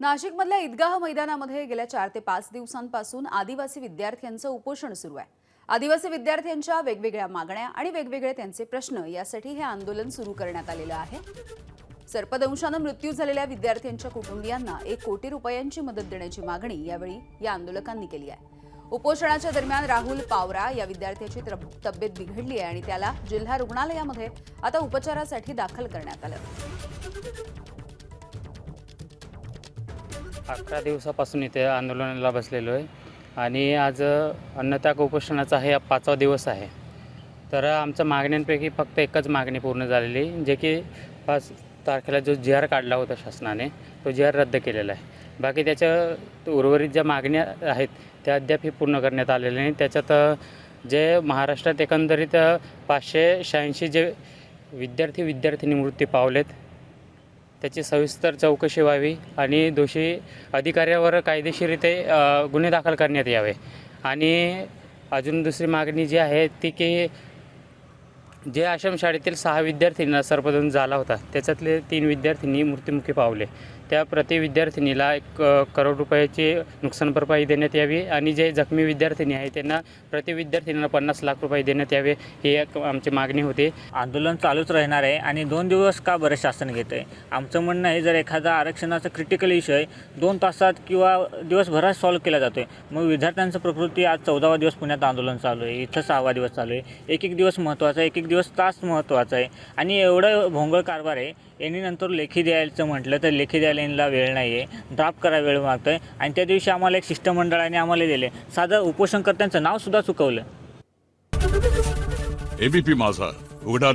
नाशिकमधल्या ईदगाह मैदानामध्ये गेल्या 4 ते 5 दिवसांपासून आदिवासी विद्यार्थ्यांचं उपोषण सुरू आहे। आदिवासी विद्यार्थ्यांच्या वेगवेगळ्या मागण्या आणि वेगवेगळे त्यांचे प्रश्न यासाठी हे आंदोलन सुरू करण्यात आलेलं आहे। सर्पदंशाने मृत्यू झालेल्या विद्यार्थ्यांच्या कुटुंबियांना 1 कोटी रुपयांची मदत देण्याची मागणी यावेळी या आंदोलकांनी केली आहे। उपोषणाच्या दरम्यान राहुल पावरा या विद्यार्थ्याची तब्येत बिघडली आहे आणि त्याला जिल्हा रुग्णालयामध्ये आता उपचारासाठी दाखल करण्यात आलं। 11 दिवसापासून इथे आंदोलनाला बसलेलो आहे आणि आज अन्नत्याग उपोषणाचा हे 5वा दिवस आहे। तर आमच्या मागण्यांपैकी फक्त एकच मागणी पूर्ण झालेली, जे की 5 तारखेला जो जी.आर. काढला होता शासनाने, तो जी.आर. रद्द केलेला आहे। बाकी त्याच्या उर्वरित ज्या मागण्या आहेत त्या अद्याप पूर्ण करण्यात आलेल्या नाही। त्याच्यात जे महाराष्ट्रात एकंदरीत 586 जे विद्यार्थी मृत्यू पावलेत त्याची सविस्तर चौकशी व्हावी आणि दोषी अधिकाऱ्यावर कायदेशीररित्या गुन्हे दाखल करण्यात यावे। आणि अजून दुसरी मागणी जी आहे ती की जे आश्रमशाळेतील 6 विद्यार्थ्यांना सर्पदंश झाला होता त्याच्यातले 3 विद्यार्थ्यांनी मृत्युमुखी पावले, त्या प्रति विद्यार्थिनीला 1 करोड रुपयाची नुकसान भरपाई देण्यात यावी आणि जे जखमी विद्यार्थिनी आहेत त्यांना प्रति विद्यार्थिनीला 50 लाख रुपये देण्यात यावे, ही एक आमची मागणी होती। आंदोलन चालूच राहणार आहे आणि 2 दिवस का बरं शासन घेतं आहे? आमचं म्हणणं आहे, जर एखादा आरक्षणाचा क्रिटिकल विषय 2 तासात किंवा दिवसभरात सॉल्व्ह केला जातो आहे, मग विद्यार्थ्यांचं प्रकृती आज 14वा दिवस पुण्यात आंदोलन चालू आहे, इथं 6वा दिवस चालू आहे। एक दिवस महत्त्वाचा आहे, एक दिवस तास महत्त्वाचा आहे आणि एवढं भोंगळ कारभार आहे। यांनी नंतर लेखी द्यायचं म्हटलं तर लेखी द्यायला यांना वेळ नाही आहे, ड्राफ्ट करायला वेळ मागतो आहे आणि त्या दिवशी आम्हाला एक शिष्टमंडळाने आम्हाला दिले, साधं उपोषणकर्त्यांचं नावसुद्धा चुकवलं। एबीपी माझा उघडा